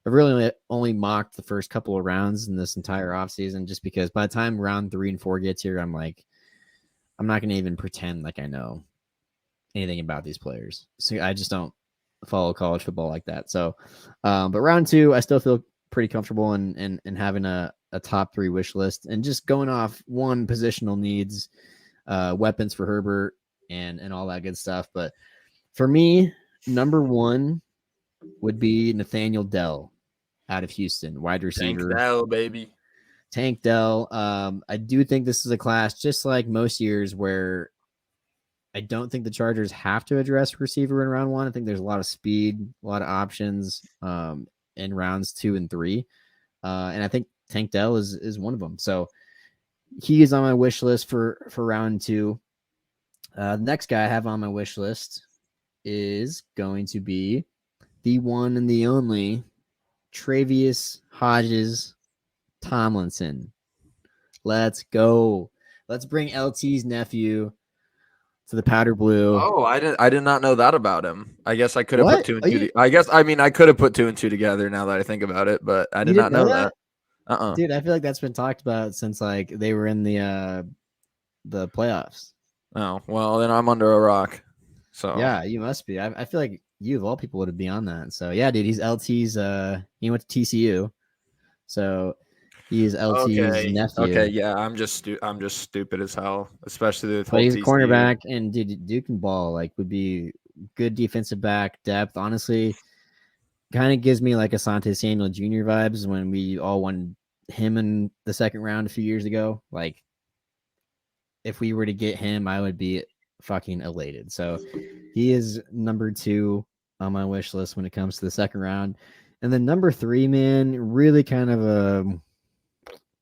I've really only mocked the first couple of rounds in this entire offseason, just because by the time round 3 and 4 gets here, I'm like, I'm not going to even pretend like I know anything about these players. So I just don't follow college football like that. So, but round 2, I still feel pretty comfortable in having a top 3 wish list and just going off one positional needs, weapons for Herbert and all that good stuff. But for me, number 1 would be Nathaniel Dell out of Houston, wide receiver. Tank Dell, baby. Tank Dell. I do think this is a class, just like most years, where I don't think the Chargers have to address receiver in round 1. I think there's a lot of speed, a lot of options in rounds 2 and 3. And I think Tank Dell is one of them. So he is on my wish list for round 2. The next guy I have on my wish list is going to be the one and the only Travius Hodges Tomlinson. Let's go. Let's bring LT's nephew to the powder blue. Oh, I did not know that about him. I guess I could have put 2 and 2. I could have put 2 and 2 together now that I think about it, but I did not know that. Dude, I feel like that's been talked about since like they were in the playoffs. Oh, well, then I'm under a rock. So yeah, you must be. I feel like you of all people would be on that. So yeah, dude, he's LT's. He went to TCU, so he's LT's nephew. Okay, yeah, I'm just stupid as hell, especially with. But he's a cornerback, and dude can ball. Like, would be good defensive back depth. Honestly, kind of gives me like Asante Samuel Jr. vibes when we all won him in the second round a few years ago. Like, if we were to get him, I would be fucking elated. So he is number 2 on my wish list when it comes to the second round. And then number 3, man, really kind of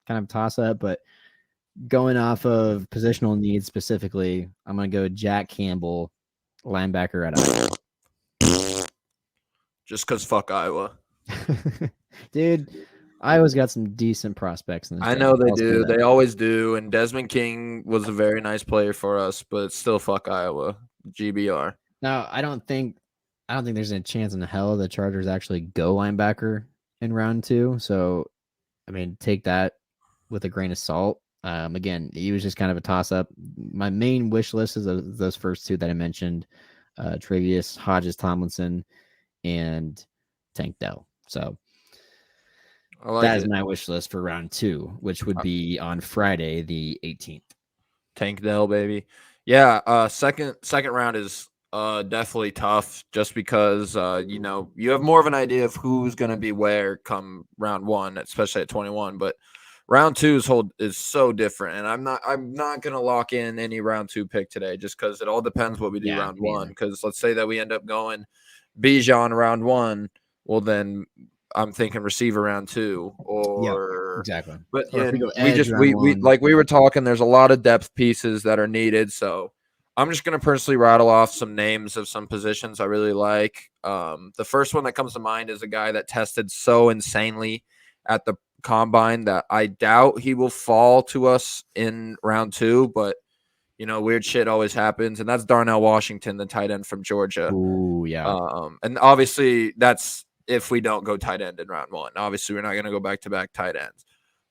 a toss up, but going off of positional needs specifically, I'm going to go Jack Campbell, linebacker at Iowa. Just because fuck Iowa. Dude, Iowa's got some decent prospects in this I know they do. They always do. And Desmond King was a very nice player for us, but still fuck Iowa. GBR. Now, I don't think there's a chance in hell the Chargers actually go linebacker in round 2. So, I mean, take that with a grain of salt. Again, he was just kind of a toss-up. My main wish list is those first 2 that I mentioned, Travius Hodges Tomlinson and Tank Dell. So that is my wish list for round 2, which would be on Friday the 18th. Tank Dell, baby. Yeah, second round is definitely tough just because you have more of an idea of who's going to be where come round 1, especially at 21, but round 2 is so different, and I'm not going to lock in any round 2 pick today just cuz it all depends what we do round 1, cuz let's say that we end up going Bijan round 1, well then I'm thinking receiver round 2 or exactly. But yeah, we like we were talking, there's a lot of depth pieces that are needed, so I'm just gonna personally rattle off some names of some positions I really like. The first one that comes to mind is a guy that tested so insanely at the combine that I doubt he will fall to us in round 2, but weird shit always happens, and that's Darnell Washington, the tight end from Georgia. Ooh, yeah. And obviously that's if we don't go tight end in round 1. Obviously, we're not gonna go back to back tight ends.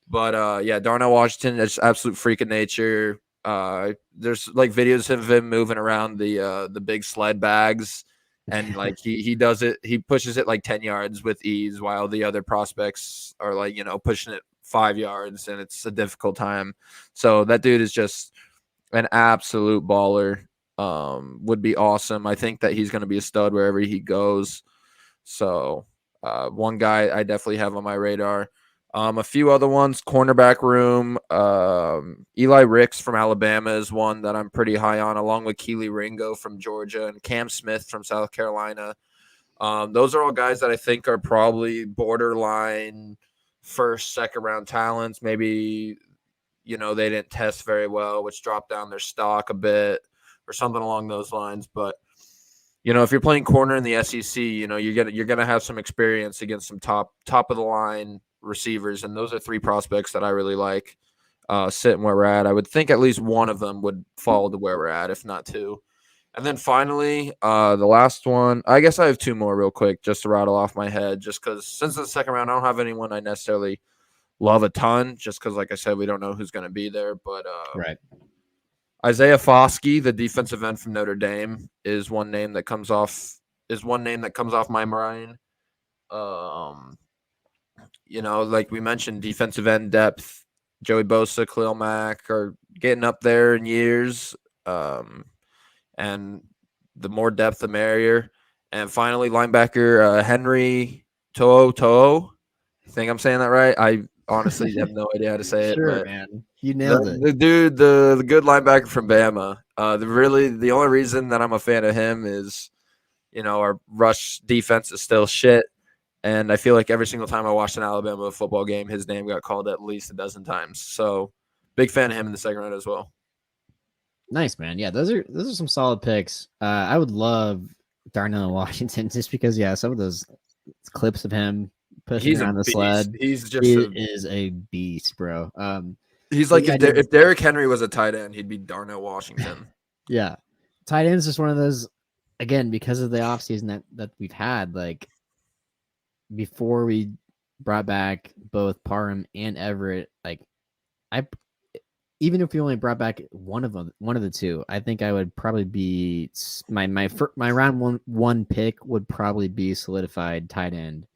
But yeah, Darnell Washington is absolute freak of nature. There's like videos of him moving around the big sled bags, and like he does it. He pushes it like 10 yards with ease, while the other prospects are like pushing it 5 yards, and it's a difficult time. So that dude is just an absolute baller. Would be awesome. I think that he's going to be a stud wherever he goes. So one guy I definitely have on my radar. A few other ones, cornerback room. Eli Ricks from Alabama is one that I'm pretty high on, along with Keely Ringo from Georgia and Cam Smith from South Carolina. Those are all guys that I think are probably borderline first, second round talents. Maybe, they didn't test very well, which dropped down their stock a bit or something along those lines. But if you're playing corner in the SEC, you're gonna have some experience against some top of the line receivers, and those are 3 prospects that I really like sitting where we're at. I would think at least one of them would fall to where we're at, if not 2. And then finally, the last one, I guess I have 2 more real quick just to rattle off my head, just because since the second round, I don't have anyone I necessarily love a ton, just because, like I said, we don't know who's going to be there. But Right. Isaiah Foskey, the defensive end from Notre Dame, is one name that comes off my mind. Like we mentioned, defensive end depth. Joey Bosa, Khalil Mack are getting up there in years, and the more depth, the merrier. And finally, linebacker Henry To'o. I think I'm saying that right. I honestly have no idea how to say it, Sure, but man. You nailed it. the dude, the good linebacker from Bama. The only reason that I'm a fan of him is, our rush defense is still shit. And I feel like every single time I watched an Alabama football game, his name got called at least a dozen times. So big fan of him in the second round as well. Nice, man. Yeah, those are some solid picks. I would love Darnell Washington just because, yeah, some of those clips of him pushing He's a around the beast. sled. He's just He is a beast, bro. he's But like yeah, if Derrick Henry was a tight end, he'd be Darnell Washington. yeah, tight ends just one of those. Again, because of the offseason that we've had, like before we brought back both Parham and Everett, like I even if we only brought back one of the 2, I think I would probably be my round one pick would probably be solidified tight end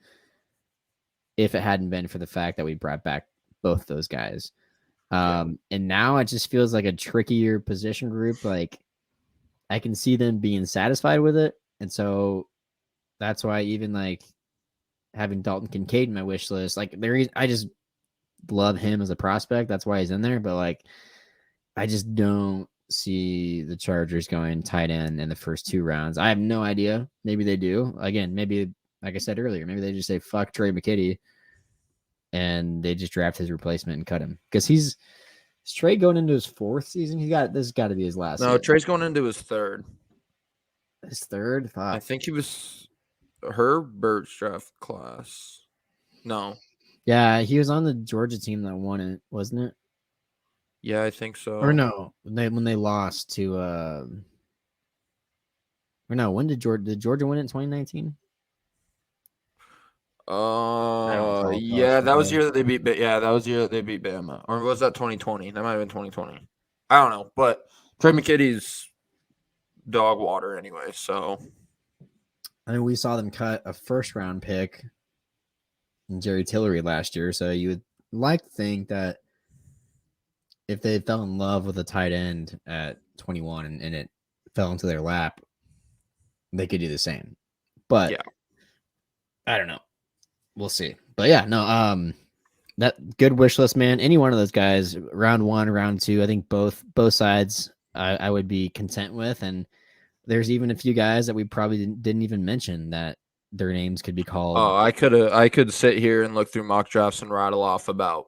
if it hadn't been for the fact that we brought back both those guys. And now it just feels like a trickier position group. Like I can see them being satisfied with it, and so that's why even like having Dalton Kincaid in my wish list, like I just love him as a prospect. That's why he's in there. But like, I just don't see the Chargers going tight end in the first 2 rounds. I have no idea. Maybe they do. Again, maybe like I said earlier, maybe they just say fuck Trey McKitty and they just draft his replacement and cut him because is Trey going into his 4th season. This has got to be his last. No, year. Trey's going into his 3rd. His 3rd. Fuck. I think he was Herbert's draft class. No. Yeah, he was on the Georgia team that won it, wasn't it? Yeah, I think so. Or no, when they lost to or no, when did Georgia win it in 2019? Yeah, that was the year that they beat. Yeah, that was the year that they beat Bama, or was that 2020? That might have been 2020. I don't know, but Trey McKitty's dog water anyway. So I mean, we saw them cut a 1st round pick in Jerry Tillery last year, so you would like to think that if they fell in love with a tight end at 21 and it fell into their lap, they could do the same. But yeah, I don't know. We'll see. But yeah, no, that good wish list, man. Any one of those guys, round 1, round 2, I think both sides I would be content with. And there's even a few guys that we probably didn't even mention that their names could be called. I could sit here and look through mock drafts and rattle off about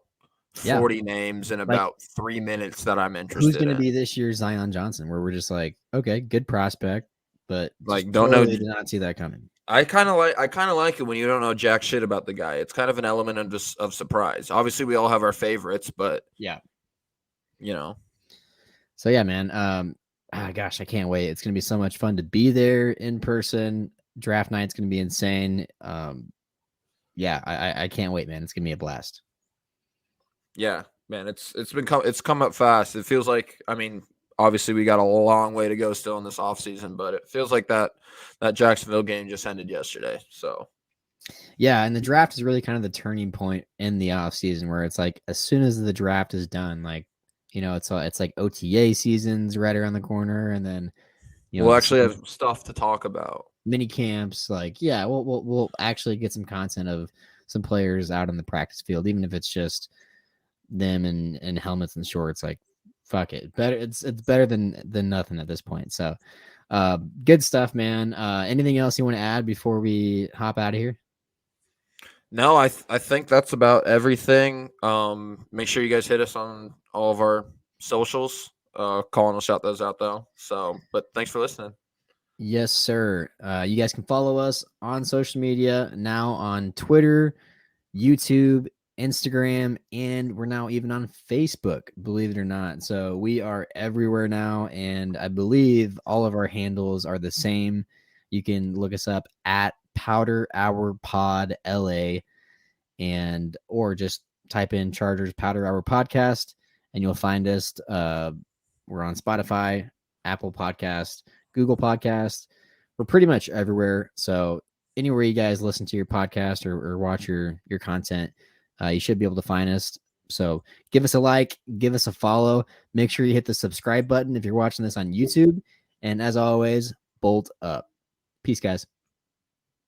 Yeah. 40 names in Like, about 3 minutes that I'm who's interested going to in. be this year's Zion Johnson? Where we're just like, okay, good prospect, but just Like, don't know. totally did not see that coming. I kind of like it when you don't know jack shit about the guy. It's kind of an element of surprise. Obviously, we all have our favorites, but Yeah. you know, So yeah, man. Gosh, I can't wait. It's gonna be so much fun to be there in person. Draft night's gonna be insane. Yeah, I can't wait, man. It's gonna be a blast. yeah, man, it's come up fast. It feels like, I mean, obviously we got a long way to go still in this offseason, but it feels like that Jacksonville game just ended yesterday. So Yeah, and the draft is really kind of the turning point in the off season where it's like as soon as the draft is done, like it's like OTA seasons right around the corner, and then we'll the actually summer have stuff to talk about. mini camps. Like, yeah, we'll actually get some content of some players out in the practice field, even if it's just them in helmets and shorts. Like, fuck it, better. It's better than nothing at this point. So, good stuff, man. Anything else you want to add before we hop out of here? No, I think that's about everything. Make sure you guys hit us on all of our socials. Colin will shout those out though. So, but thanks for listening. Yes, sir. You guys can follow us on social media now on Twitter, YouTube, Instagram, and we're now even on Facebook, believe it or not. So we are everywhere now, and I believe all of our handles are the same. You can look us up at Powder Hour Pod LA, and or just type in Chargers Powder Hour Podcast, and you'll find us. We're on Spotify, Apple Podcast, Google Podcast. We're pretty much everywhere. So anywhere you guys listen to your podcast or watch your content, you should be able to find us. So give us a like, give us a follow. Make sure you hit the subscribe button if you're watching this on YouTube. And as always, bolt up. Peace, guys.